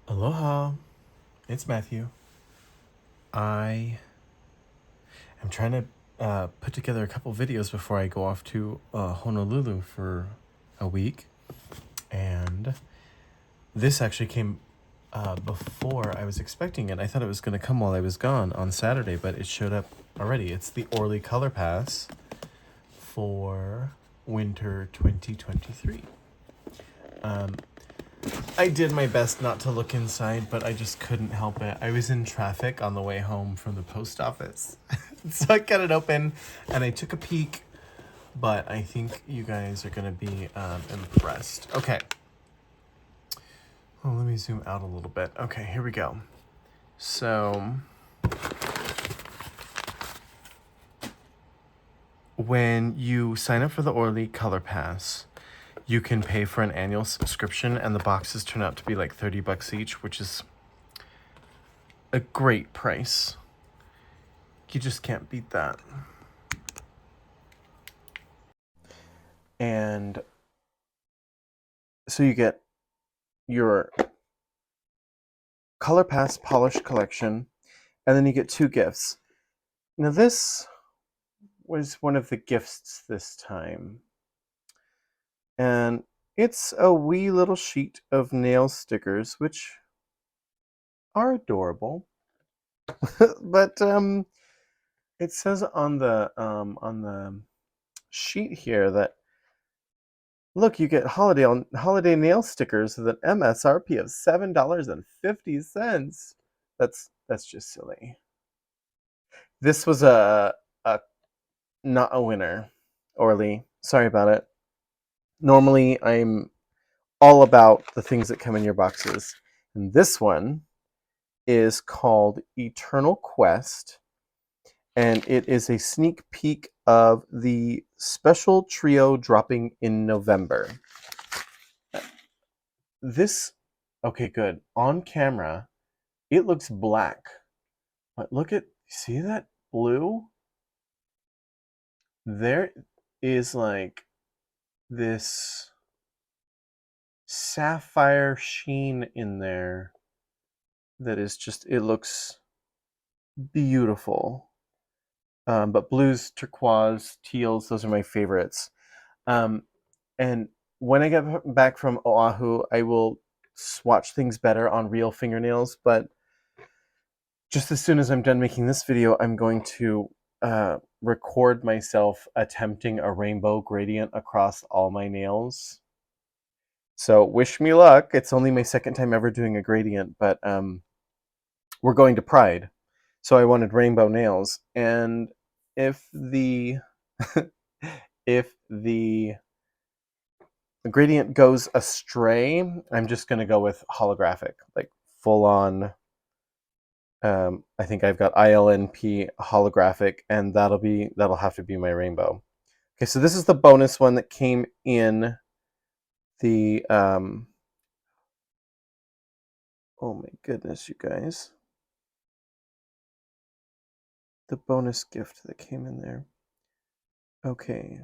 Aloha, it's Matthew. I am trying to put together a couple videos before I go off to Honolulu for a week. And this actually came before I was expecting it. I thought it was going to come while I was gone on Saturday, but it showed up already. It's the Orly Color Pass for winter 2023. I did my best not to look inside, but I just couldn't help it. I was in traffic on the way home from the post office. So I cut it open and I took a peek, but I think you guys are going to be impressed. Okay. Well, let me zoom out a little bit. Okay, here we go. So when you sign up for the Orly Color Pass, you can pay for an annual subscription, and the boxes turn out to be like $30 each, which is a great price. You just can't beat that. And so you get your Color Pass Polish Collection, and then you get two gifts. Now this was one of the gifts this time. And it's a wee little sheet of nail stickers, which are adorable. But it says on the sheet here that, look, you get holiday nail stickers with an MSRP of $7.50. That's just silly. This was a not a winner, Orly. Sorry about it. Normally, I'm all about the things that come in your boxes. And this one is called Eternal Quest, and it is a sneak peek of the special trio dropping in November. This, okay, good. On camera, it looks black, but look at, see that blue? There is like this sapphire sheen in there that is just, it looks beautiful. But blues, turquoise, teals, those are my favorites. And when I get back from Oahu, I will swatch things better on real fingernails. But just as soon as I'm done making this video, I'm going to record myself attempting a rainbow gradient across all my nails. So wish me luck. It's only my second time ever doing a gradient, but we're going to Pride. So I wanted rainbow nails. And if the if the gradient goes astray, I'm just going to go with holographic, like full on. I think I've got ILNP holographic, and that'll have to be my rainbow. Okay, so this is the bonus one that came in the oh my goodness, you guys. The bonus gift that came in there. Okay.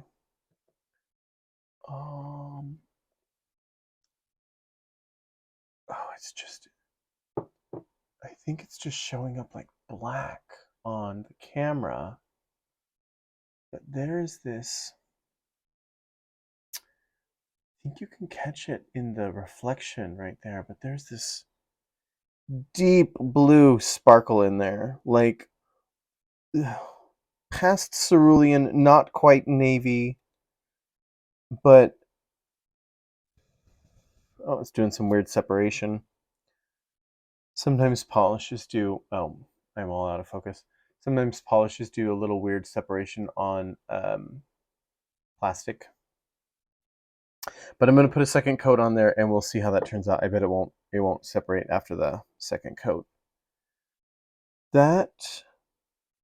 Oh, it's just, I think it's just showing up like black on the camera. But there's this, I think you can catch it in the reflection right there, but there's this deep blue sparkle in there, like past cerulean, not quite navy, but oh, it's doing some weird separation. Sometimes polishes do, oh, I'm all out of focus. Sometimes polishes do a little weird separation on plastic. But I'm going to put a second coat on there and we'll see how that turns out. I bet it won't separate after the second coat. That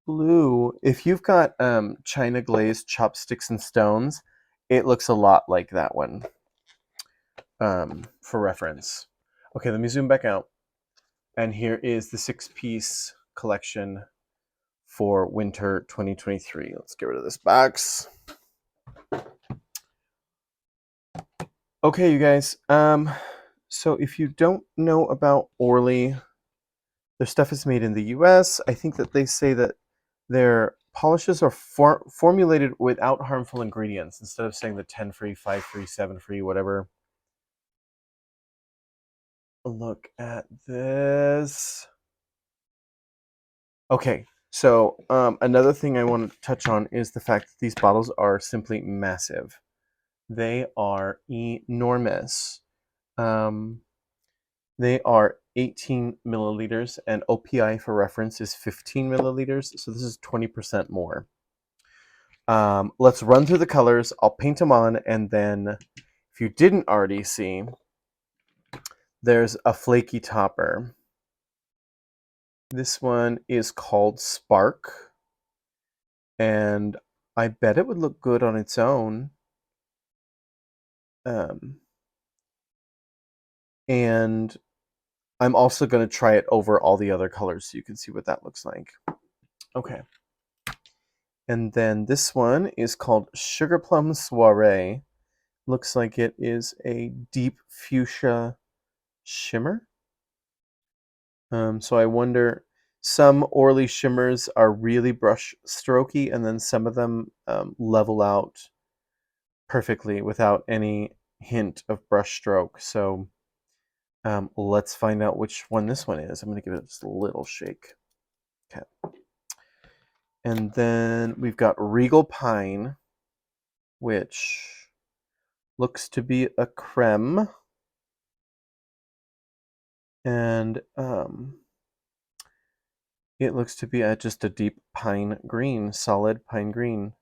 blue, if you've got China Glaze Chopsticks and Stones, it looks a lot like that one, for reference. Okay, let me zoom back out. And here is the 6-piece collection for winter 2023. Let's get rid of this box. Okay, you guys. So if you don't know about Orly, their stuff is made in the US. I think that they say that their polishes are formulated without harmful ingredients instead of saying the 10 free, 5 free, 7 free, whatever. Look at this. Okay, so another thing I want to touch on is the fact that these bottles are simply massive. They are enormous. Um, they are 18 milliliters, and OPI for reference is 15 milliliters, so this is 20% more. Let's run through the colors. I'll paint them on, and then if you didn't already see, there's a flaky topper. This one is called Spark, and I bet it would look good on its own. And I'm also going to try it over all the other colors so you can see what that looks like. Okay. And then this one is called Sugar Plum Soiree. Looks like it is a deep fuchsia shimmer. So I wonder, some Orly shimmers are really brush strokey, and then some of them level out perfectly without any hint of brush stroke. So let's find out which one this one is. I'm going to give it just a little shake. Okay. And then we've got Regal Pine, which looks to be a creme. And it looks to be just a deep pine green, solid pine green.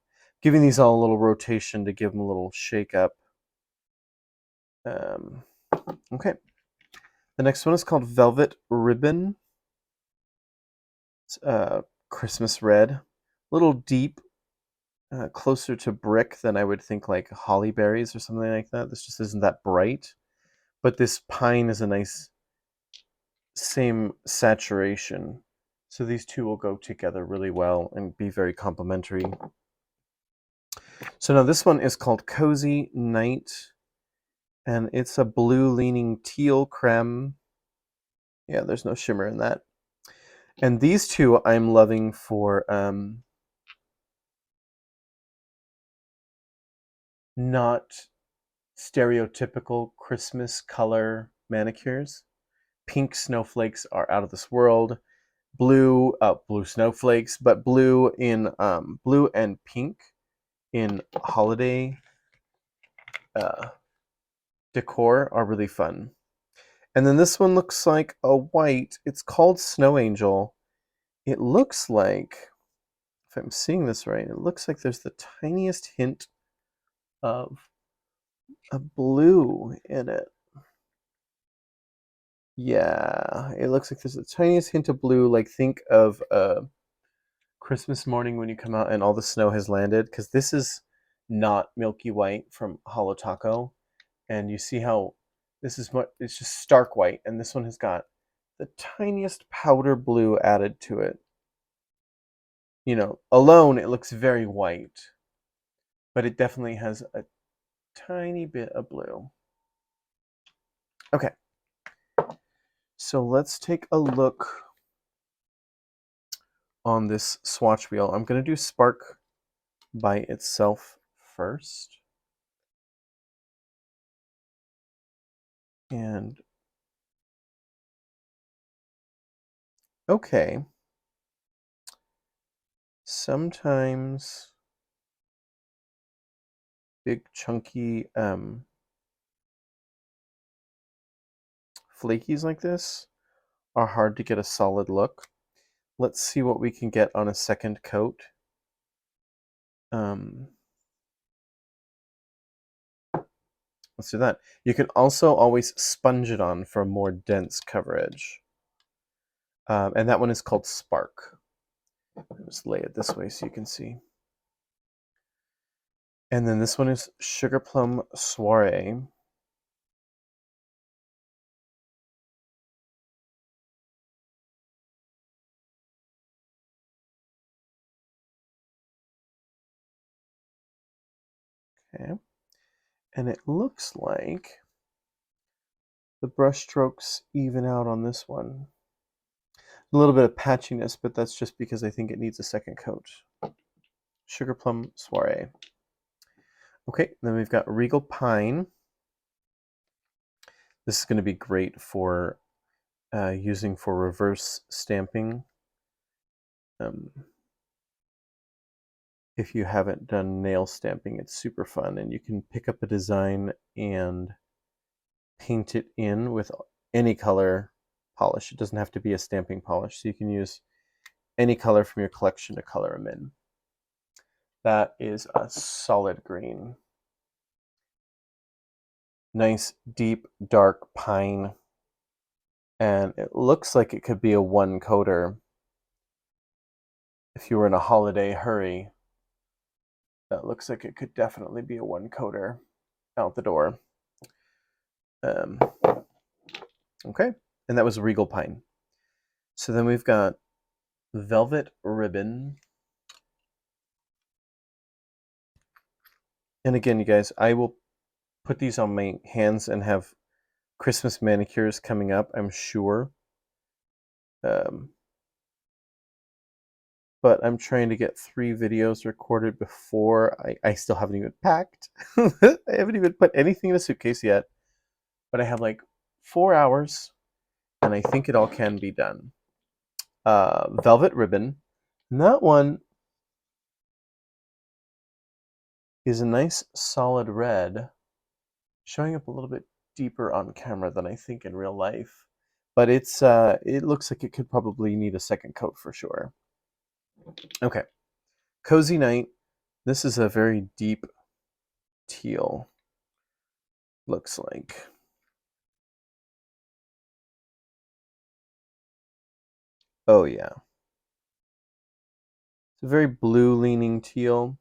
Giving these all a little rotation to give them a little shake up. Okay. The next one is called Velvet Ribbon. It's Christmas red. A little deep, closer to brick than I would think like holly berries or something like that. This just isn't that bright. But this pine is a nice same saturation. So these two will go together really well and be very complementary. So now this one is called Cozy Night, and it's a blue leaning teal creme. Yeah, there's no shimmer in that. And these two I'm loving for not stereotypical Christmas color manicures. Pink snowflakes are out of this world. Blue snowflakes, but blue and pink in holiday decor are really fun. And then this one looks like a white. It's called Snow Angel. It looks like, if I'm seeing this right, it looks like there's the tiniest hint of a blue in it. Yeah, it looks like there's the tiniest hint of blue. Like, think of Christmas morning when you come out and all the snow has landed, because this is not milky white from Holo Taco. And you see how this is what it's just stark white, and this one has got the tiniest powder blue added to it. You know, alone it looks very white, but it definitely has a tiny bit of blue. Okay, so let's take a look on this swatch wheel. I'm going to do Spark by itself first. And okay, sometimes big chunky flakies like this are hard to get a solid look. Let's see what we can get on a second coat. Let's do that. You can also always sponge it on for more dense coverage. And that one is called Spark. I'll just lay it this way so you can see. And then this one is Sugar Plum Soiree. Okay. And it looks like The brush strokes even out on this one. A little bit of patchiness, but that's just because I think it needs a second coat. Sugar Plum Soiree. Okay, then we've got Regal Pine. This is going to be great for using for reverse stamping. If you haven't done nail stamping, it's super fun, and you can pick up a design and paint it in with any color polish. It doesn't have to be a stamping polish, so you can use any color from your collection to color them in. That is a solid green. Nice, deep, dark pine. And it looks like it could be a one-coater. If you were in a holiday hurry, that looks like it could definitely be a one-coater out the door. Okay, and that was Regal Pine. So then we've got Velvet Ribbon. And again, you guys, I will put these on my hands and have Christmas manicures coming up, I'm sure. But I'm trying to get 3 videos recorded before I still haven't even packed. I haven't even put anything in a suitcase yet. But I have like 4 hours, and I think it all can be done. Velvet Ribbon. And that one is a nice solid red, showing up a little bit deeper on camera than I think in real life. But it's it looks like it could probably need a second coat for sure. Okay, Cozy Night. This is a very deep teal, looks like. Oh yeah. It's a very blue leaning teal.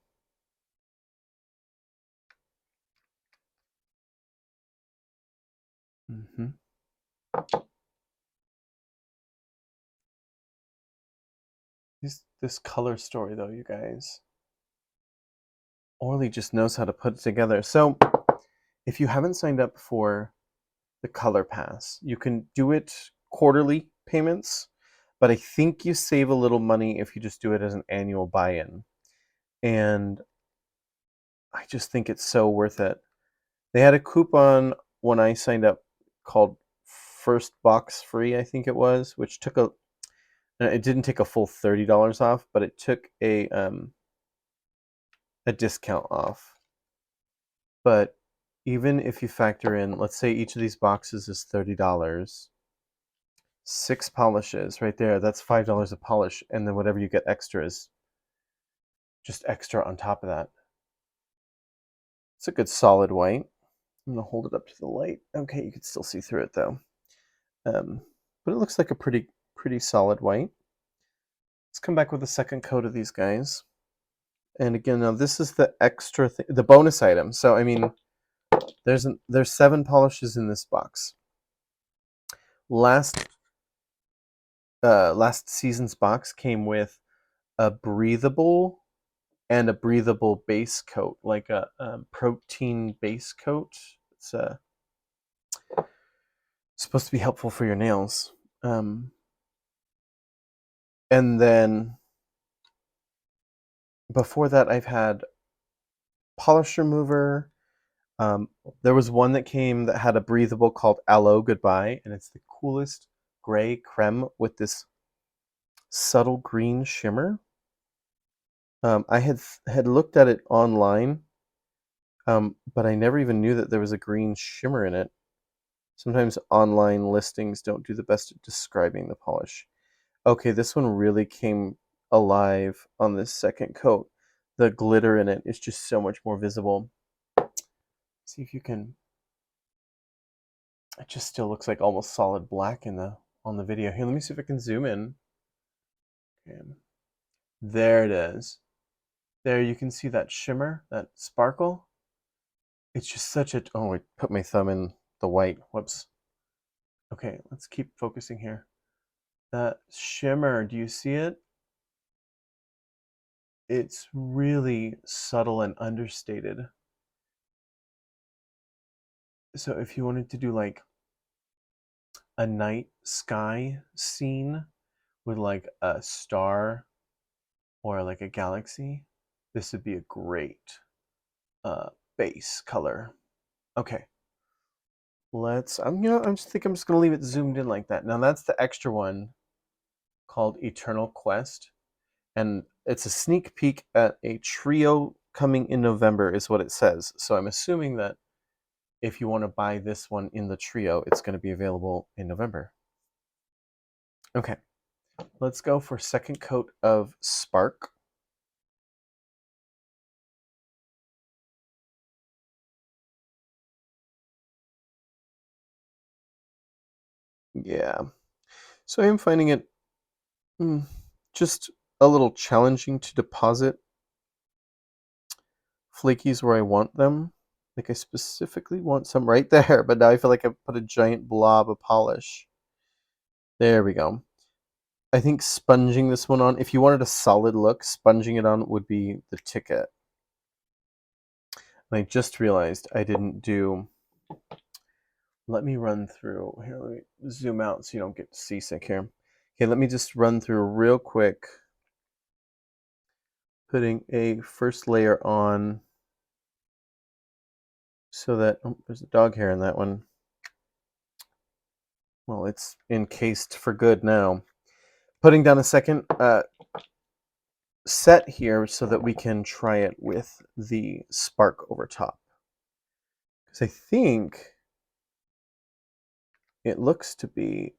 This color story though, you guys. Orly just knows how to put it together. So if you haven't signed up for the Color Pass, you can do it quarterly payments, but I think you save a little money if you just do it as an annual buy-in. And I just think it's so worth it. They had a coupon when I signed up called First Box Free, I think it was, which took it didn't take a full $30 off, but it took a discount off. But even if you factor in, let's say each of these boxes is $30, 6 polishes right there, that's $5 a polish, and then whatever you get extra is just extra on top of that. It's a good solid white. I'm gonna hold it up to the light. Okay, you can still see through it though. But it looks like a pretty solid white. Let's come back with a second coat of these guys. And again, now this is the extra thing, the bonus item. So I mean, there's 7 polishes in this box. Last season's box came with a breathable and a breathable base coat, like a protein base coat. It's supposed to be helpful for your nails. And then before that, I've had polish remover. There was one that came that had a breathable called Aloha Goodbye, and it's the coolest gray creme with this subtle green shimmer. I had looked at it online, but I never even knew that there was a green shimmer in it. Sometimes online listings don't do the best at describing the polish. Okay, this one really came alive on this second coat. The glitter in it is just so much more visible. See if you can. It just still looks like almost solid black on the video. Here, let me see if I can zoom in. Okay. There it is. There you can see that shimmer, that sparkle. It's just such a, oh, I put my thumb in the white. Whoops. Okay, let's keep focusing here. That shimmer, do you see it? It's really subtle and understated. So if you wanted to do like a night sky scene with like a star or like a galaxy, this would be a great uh, base color. Okay, I'm just gonna leave it zoomed in like that. Now that's the extra one called Eternal Quest, and it's a sneak peek at a trio coming in November, is what it says. So I'm assuming that if you want to buy this one in the trio, it's going to be available in November. Okay, let's go for second coat of Spark. Yeah, so I'm finding it just a little challenging to deposit flakies where I want them. Like I specifically want some right there, but now I feel like I've put a giant blob of polish. There we go. I think sponging this one on, if you wanted a solid look, sponging it on would be the ticket. And I just realized I didn't do, let me run through, here, let me zoom out so you don't get seasick here. Okay, let me just run through real quick, putting a first layer on so that, oh, there's a dog hair in that one. Well, it's encased for good now. Putting down a second set here so that we can try it with the spark over top. Because I think it looks to be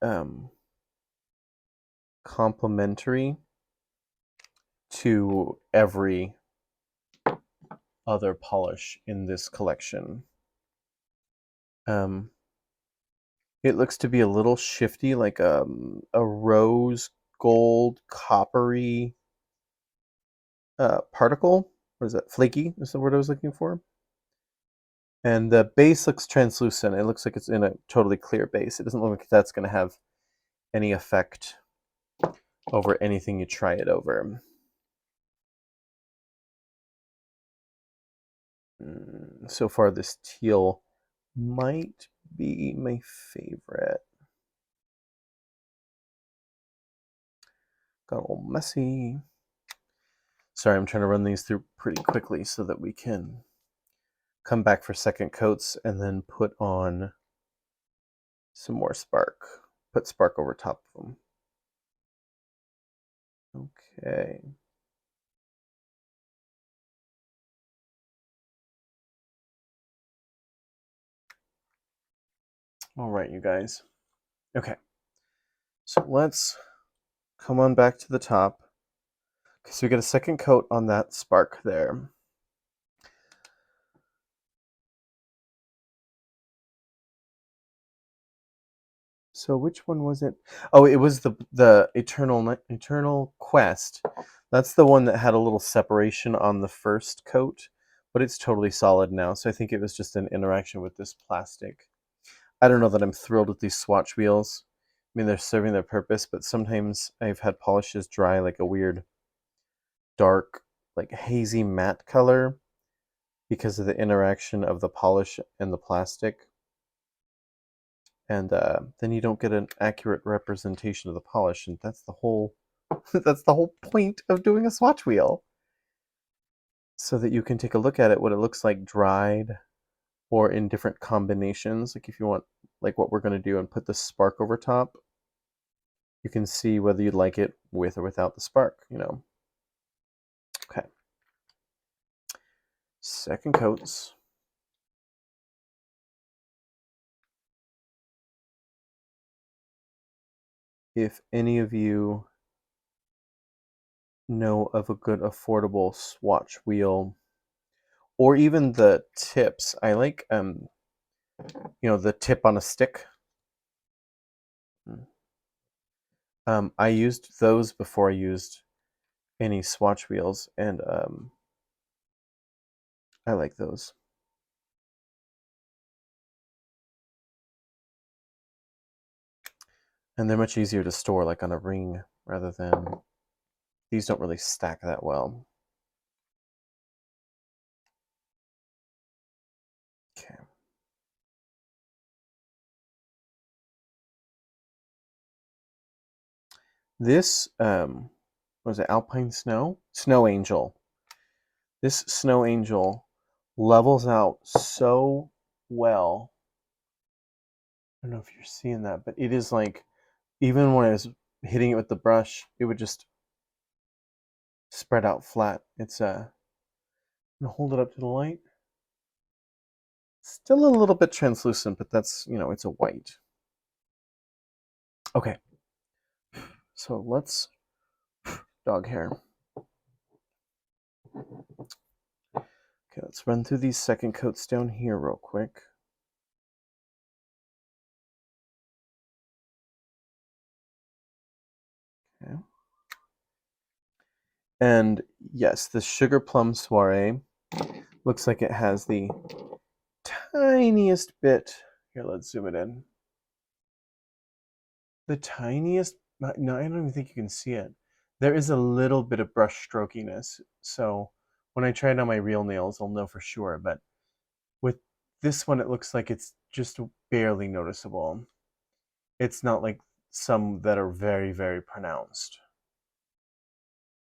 complementary to every other polish in this collection. It looks to be a little shifty, like a rose gold coppery particle. What is that? Flaky is the word I was looking for. And the base looks translucent. It looks like it's in a totally clear base. It doesn't look like that's going to have any effect over anything you try it over. So far, this teal might be my favorite. Got a little messy. Sorry, I'm trying to run these through pretty quickly so that we can come back for second coats and then put on some more spark. Put spark over top of them. Okay. All right, you guys. Okay. So let's come on back to the top. Okay, so we get a second coat on that spark there. So which one was it? Oh, it was the Eternal Quest. That's the one that had a little separation on the first coat, but it's totally solid now. So I think it was just an interaction with this plastic. I don't know that I'm thrilled with these swatch wheels. I mean, they're serving their purpose, but sometimes I've had polishes dry like a weird dark, like hazy matte color because of the interaction of the polish and the plastic. And then you don't get an accurate representation of the polish, and that's the whole that's the whole point of doing a swatch wheel, so that you can take a look at it, what it looks like dried or in different combinations. Like if you want, like what we're going to do, and put the spark over top, you can see whether you like it with or without the spark, you know. Okay. Second coats. If any of you know of a good affordable swatch wheel, or even the tips, I like the tip on a stick. I used those before I used any swatch wheels, and I like those. And they're much easier to store, like on a ring, rather than these don't really stack that well. Okay. This, what was it, Alpine Snow? Snow Angel. This Snow Angel levels out so well. I don't know if you're seeing that, but it is like, even when I was hitting it with the brush, it would just spread out flat. It's I'm gonna hold it up to the light. Still a little bit translucent, but that's, it's a white. Okay, so let's dog hair. Okay, let's run through these second coats down here real quick. Okay. And yes, the Sugar Plum Soiree looks like it has the tiniest bit. Here, let's zoom it in. The tiniest, no, I don't even think you can see it. There is a little bit of brush strokiness. So when I try it on my real nails, I'll know for sure. But with this one, it looks like it's just barely noticeable. It's not like some that are very, very pronounced.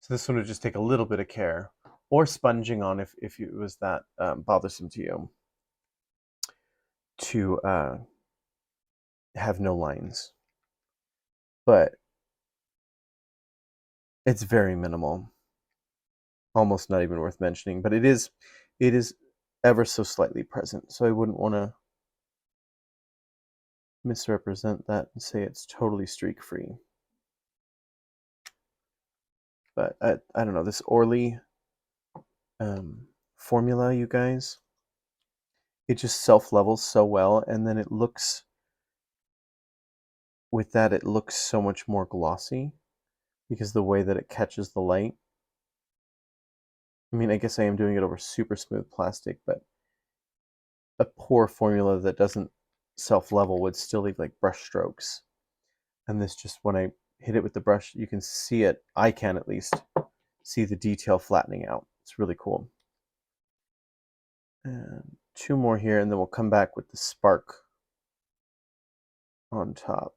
So this one would just take a little bit of care, or sponging on if it was that bothersome to you, to have no lines. But it's very minimal, almost not even worth mentioning. But it is ever so slightly present, so I wouldn't want to misrepresent that and say it's totally streak free. But I don't know, this Orly formula, you guys, it just self levels so well, and then it looks, with that, it looks so much more glossy because the way that it catches the light. I mean, I guess I am doing it over super smooth plastic, but a poor formula that doesn't self level would still leave like brush strokes. And this, just when I hit it with the brush, you can see it. I can at least see the detail flattening out. It's really cool. And two more here, and then we'll come back with the spark on top.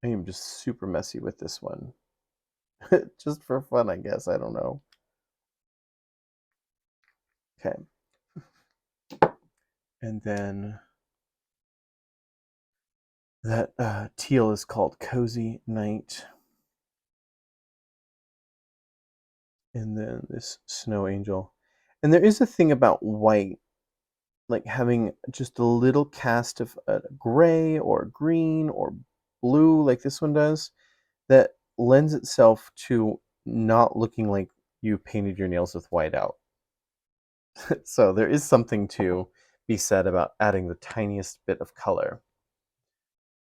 I am just super messy with this one. Just for fun, I guess. I don't know. Okay. And then that teal is called Cozy Night. And then this Snow Angel. And there is a thing about white, like having just a little cast of gray or green or blue, like this one does, that lends itself to not looking like you painted your nails with white out. So there is something to be said about adding the tiniest bit of color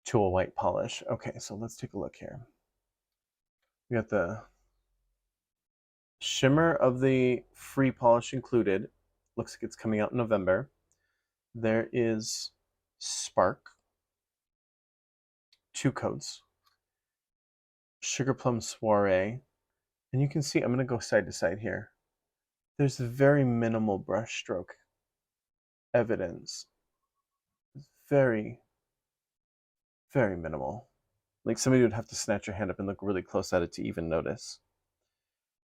to a white polish. Okay, so let's take a look here. We got the shimmer of the free polish included. Looks like it's coming out in November. There is Spark, 2 coats, Sugar Plum Soiree, and you can see, I'm going to go side to side here. There's very minimal brush stroke evidence. Very, very minimal. Like somebody would have to snatch your hand up and look really close at it to even notice.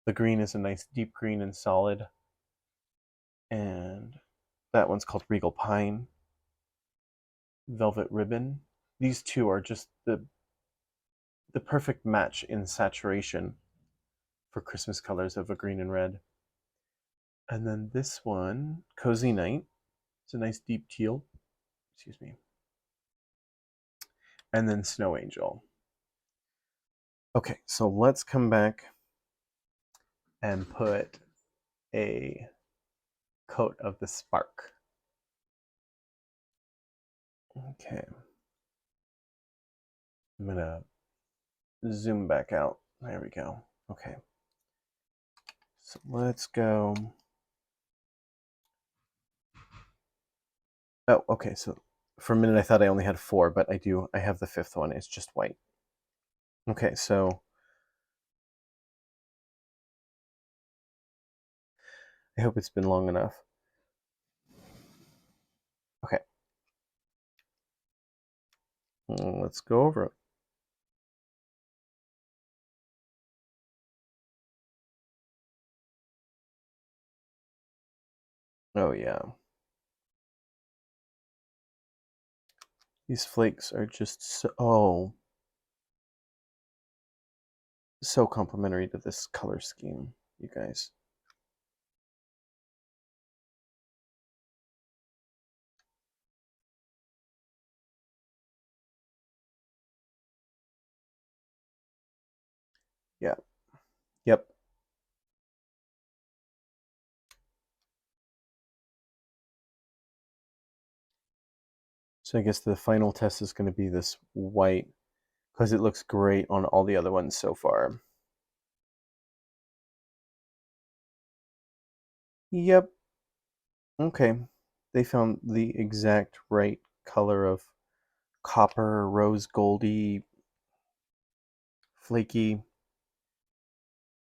The green is a nice deep green and solid. And that one's called Regal Pine. Velvet Ribbon. These two are just the perfect match in saturation for Christmas colors of a green and red. And then this one, Cozy Night. It's a nice deep teal. Excuse me. And then Snow Angel. Okay, so let's come back and put a coat of the Spark. Okay. I'm gonna zoom back out. There we go. Okay. So let's go. Oh, okay. So for a minute I thought I only had 4, but I do. I have the 5th one. It's just white. Okay, so I hope it's been long enough. Okay. Let's go over it. Oh yeah. These flakes are just so complimentary to this color scheme, you guys. Yeah. Yep. So I guess the final test is going to be this white because it looks great on all the other ones so far. Yep. Okay. They found the exact right color of copper, rose goldy, flaky.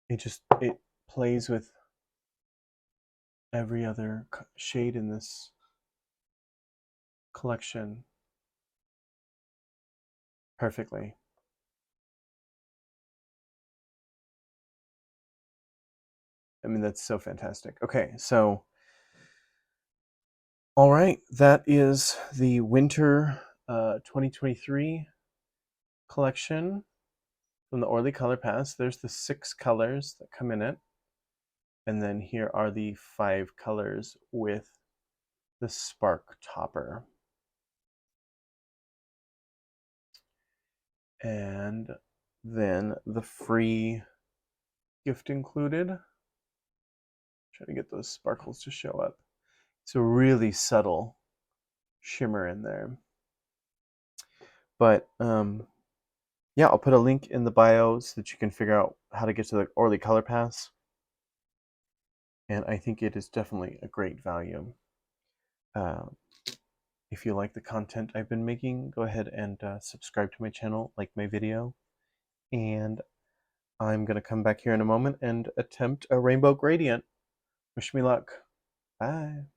It plays with every other shade in this collection perfectly. I mean, that's so fantastic. Okay, so all right, that is the winter 2023 collection from the Orly Color Pass. There's the 6 colors that come in it. And then here are the 5 colors with the spark topper. And then the free gift included. Try to get those sparkles to show up. It's a really subtle shimmer in there. But yeah, I'll put a link in the bio so that you can figure out how to get to the Orly Color Pass. And I think it is definitely a great value. Uh, if you like the content I've been making, go ahead and subscribe to my channel, like my video. And I'm going to come back here in a moment and attempt a rainbow gradient. Wish me luck. Bye.